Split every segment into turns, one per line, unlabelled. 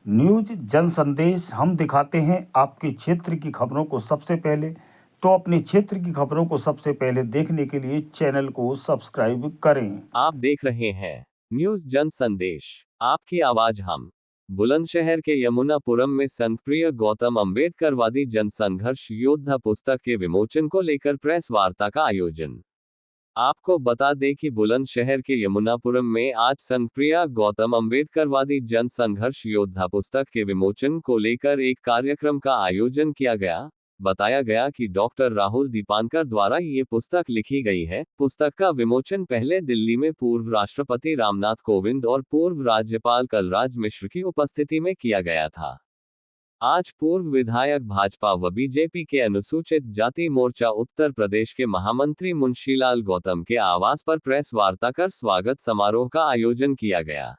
News जन संदेश हम दिखाते हैं आपके क्षेत्र की खबरों को सबसे पहले। तो अपने क्षेत्र की खबरों को सबसे पहले देखने के लिए चैनल को सब्सक्राइब करें।
आप देख रहे हैं न्यूज जन संदेश, आपकी आवाज हम। बुलंदशहर के यमुनापुरम में संघप्रिय गौतम अंबेडकरवादी जन संघर्ष योद्धा पुस्तक के विमोचन को लेकर प्रेस वार्ता का आयोजन। आपको बता दें कि बुलंदशहर के यमुनापुरम में आज संघप्रिय गौतम अंबेडकरवादी जन संघर्ष योद्धा पुस्तक के विमोचन को लेकर एक कार्यक्रम का आयोजन किया गया। बताया गया कि डॉक्टर राहुल दीपांकर द्वारा ये पुस्तक लिखी गई है। पुस्तक का विमोचन पहले दिल्ली में पूर्व राष्ट्रपति रामनाथ कोविंद और पूर्व राज्यपाल कलराज मिश्र की उपस्थिति में किया गया था। आज पूर्व विधायक भाजपा व बीजेपी के अनुसूचित जाति मोर्चा उत्तर प्रदेश के महामंत्री मुंशीलाल गौतम के आवास पर प्रेस वार्ता कर स्वागत समारोह का आयोजन किया गया,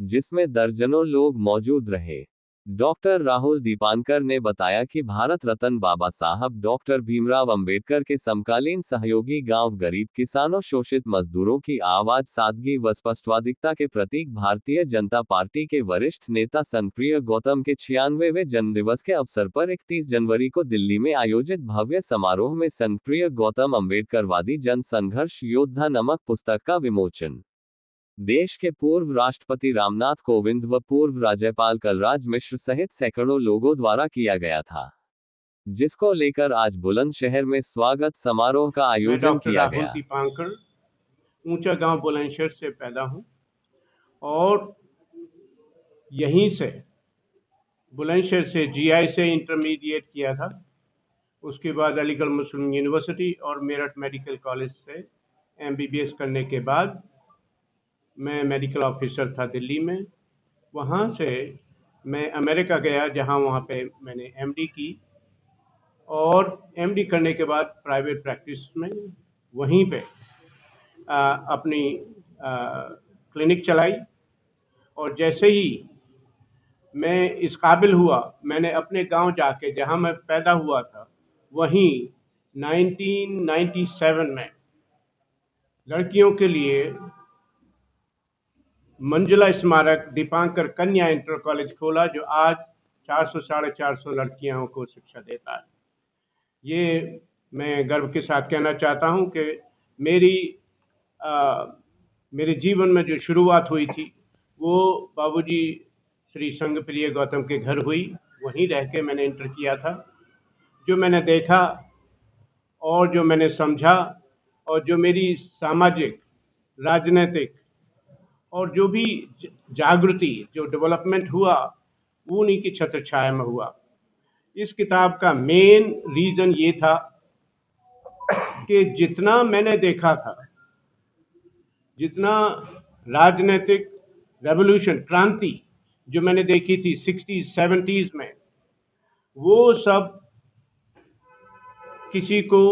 जिसमें दर्जनों लोग मौजूद रहे। डॉक्टर राहुल दीपांकर ने बताया कि भारत रत्न बाबा साहब डॉक्टर भीमराव अंबेडकर के समकालीन सहयोगी गांव गरीब किसानों शोषित मजदूरों की आवाज सादगी व स्पष्टवादिता के प्रतीक भारतीय जनता पार्टी के वरिष्ठ नेता संघप्रिय गौतम के 96वें जन्मदिवस के अवसर पर 31 जनवरी को दिल्ली में आयोजित भव्य समारोह में संघप्रिय गौतम अंबेडकरवादी जन संघर्ष योद्धा नामक पुस्तक का विमोचन देश के पूर्व राष्ट्रपति रामनाथ कोविंद व पूर्व राज्यपाल कलराज मिश्र सहित सैकड़ों लोगों द्वारा किया गया था, जिसको लेकर आज बुलंदशहर में स्वागत समारोह का
मैं
आयोजन
डॉक्टर
किया
राहुल
गया।
दीपांकर ऊंचा गांव बुलंदशहर से पैदा हूं और यहीं से बुलंदशहर से जीआई से इंटरमीडिएट किया था। उसके बाद अलीगढ़ मुस्लिम यूनिवर्सिटी और मेरठ मेडिकल कॉलेज से एमबीबीएस करने के बाद मैं मेडिकल ऑफिसर था दिल्ली में। वहाँ से मैं अमेरिका गया, जहाँ वहाँ पे मैंने एमडी की और एमडी करने के बाद प्राइवेट प्रैक्टिस में वहीं पे अपनी क्लिनिक चलाई। और जैसे ही मैं इस काबिल हुआ, मैंने अपने गांव जाके, जहां मैं पैदा हुआ था, वहीं 1997 में लड़कियों के लिए मंजुला स्मारक दीपांकर कन्या इंटर कॉलेज खोला, जो आज 400 साढ़े 400 लड़कियों को शिक्षा देता है। ये मैं गर्व के साथ कहना चाहता हूं कि मेरे जीवन में जो शुरुआत हुई थी वो बाबूजी श्री संघप्रिय गौतम के घर हुई। वहीं रह के मैंने इंटर किया था। जो मैंने देखा और जो मैंने समझा और जो मेरी सामाजिक, राजनीतिक और जो भी जागृति, जो डेवलपमेंट हुआ, वो उन्हीं की छत्र छाया में हुआ। इस किताब का मेन रीज़न ये था कि जितना मैंने देखा था, जितना राजनीतिक रेवोल्यूशन, क्रांति जो मैंने देखी थी 60s 70s में, वो सब किसी को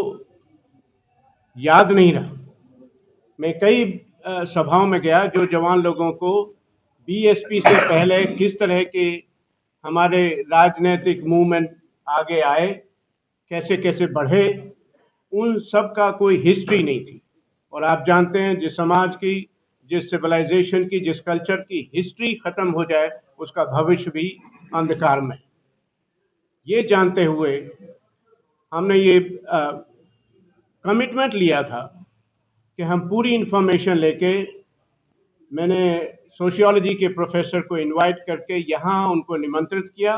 याद नहीं रहा। मैं कई सभाओं में गया जो जवान लोगों को बीएसपी से पहले किस तरह के हमारे राजनीतिक मूवमेंट आगे आए, कैसे कैसे बढ़े, उन सब का कोई हिस्ट्री नहीं थी। और आप जानते हैं, जिस समाज की, जिस सिविलाइजेशन की, जिस कल्चर की हिस्ट्री खत्म हो जाए, उसका भविष्य भी अंधकार में। ये जानते हुए हमने ये कमिटमेंट लिया था कि हम पूरी इंफॉर्मेशन लेके, मैंने सोशियोलॉजी के प्रोफेसर को इनवाइट करके यहाँ उनको निमंत्रित किया।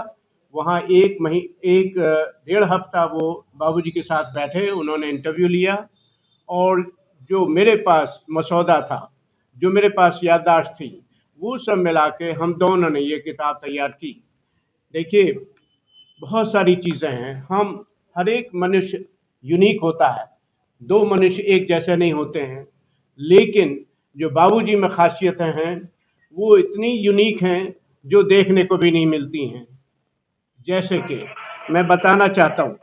वहाँ एक डेढ़ हफ्ता वो बाबूजी के साथ बैठे, उन्होंने इंटरव्यू लिया और जो मेरे पास मसौदा था, जो मेरे पास याददाश्त थी, वो सब मिला के हम दोनों ने ये किताब तैयार की। देखिए, बहुत सारी चीज़ें हैं। हम हर एक मनुष्य यूनिक होता है, दो मनुष्य एक जैसे नहीं होते हैं, लेकिन जो बाबूजी में खासियतें हैं वो इतनी यूनिक हैं जो देखने को भी नहीं मिलती हैं। जैसे कि मैं बताना चाहता हूँ,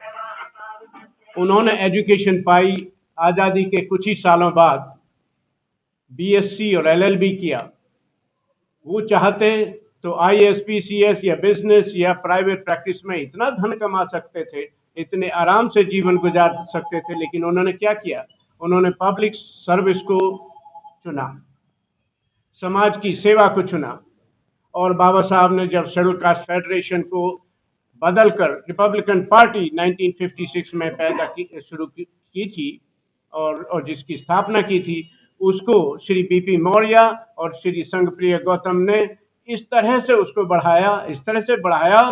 उन्होंने एजुकेशन पाई, आज़ादी के कुछ ही सालों बाद बीएससी और एलएलबी किया। वो चाहते तो आईएएस पीसीएस या बिजनेस या प्राइवेट प्रैक्टिस में इतना धन कमा सकते थे, इतने आराम से जीवन गुजार सकते थे, लेकिन उन्होंने क्या किया? उन्होंने पब्लिक सर्विस को चुना, समाज की सेवा को चुना। और बाबा साहब ने जब शेड्यूल कास्ट फेडरेशन को बदलकर रिपब्लिकन पार्टी 1956 में शुरू की थी और जिसकी स्थापना की थी, उसको श्री बीपी मौर्य और श्री संघप्रिय गौतम ने इस तरह से उसको बढ़ाया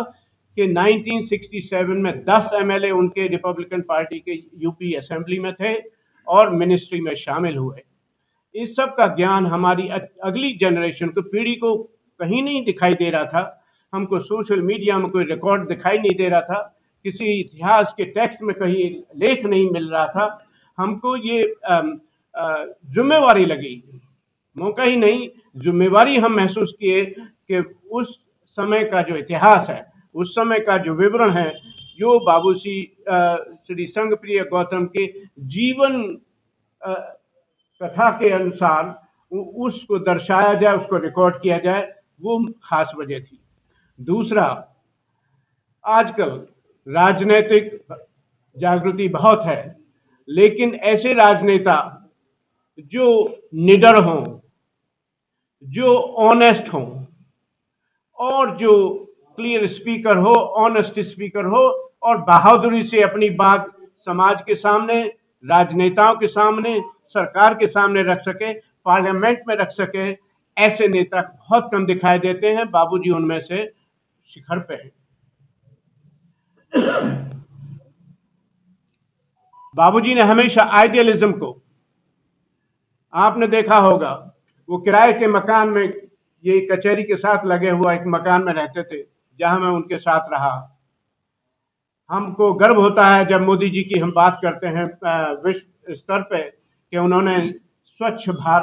कि 1967 में 10 एमएलए उनके रिपब्लिकन पार्टी के यूपी असेंबली में थे और मिनिस्ट्री में शामिल हुए। इस सब का ज्ञान हमारी अगली जनरेशन को, पीढ़ी को कहीं नहीं दिखाई दे रहा था। हमको सोशल मीडिया में कोई रिकॉर्ड दिखाई नहीं दे रहा था, किसी इतिहास के टेक्स्ट में कहीं लेख नहीं मिल रहा था। हमको ये जिम्मेवारी लगी, मौका ही नहीं, जिम्मेवारी हम महसूस किए कि उस समय का जो इतिहास है, उस समय का जो विवरण है, जो श्री संघप्रिय गौतम के जीवन कथा के अनुसार उसको दर्शाया जाए, उसको रिकॉर्ड किया जाए, वो खास वजह थी। दूसरा, आजकल राजनीतिक जागृति बहुत है, लेकिन ऐसे राजनेता जो निडर हों, जो ऑनेस्ट हों और जो क्लियर स्पीकर हो, ऑनेस्ट स्पीकर हो और बहादुरी से अपनी बात समाज के सामने, राजनेताओं के सामने, सरकार के सामने रख सके, पार्लियामेंट में रख सके, ऐसे नेता बहुत कम दिखाई देते हैं। बाबूजी उनमें से शिखर पे हैं। बाबूजी ने हमेशा आइडियलिज्म को, आपने देखा होगा, वो किराए के मकान में, ये कचहरी के साथ लगे हुआ एक मकान में रहते थे, जहां मैं उनके साथ रहा। हमको गर्व होता है जब मोदी जी की हम बात करते हैं विश्व स्तर पे कि उन्होंने स्वच्छ भारत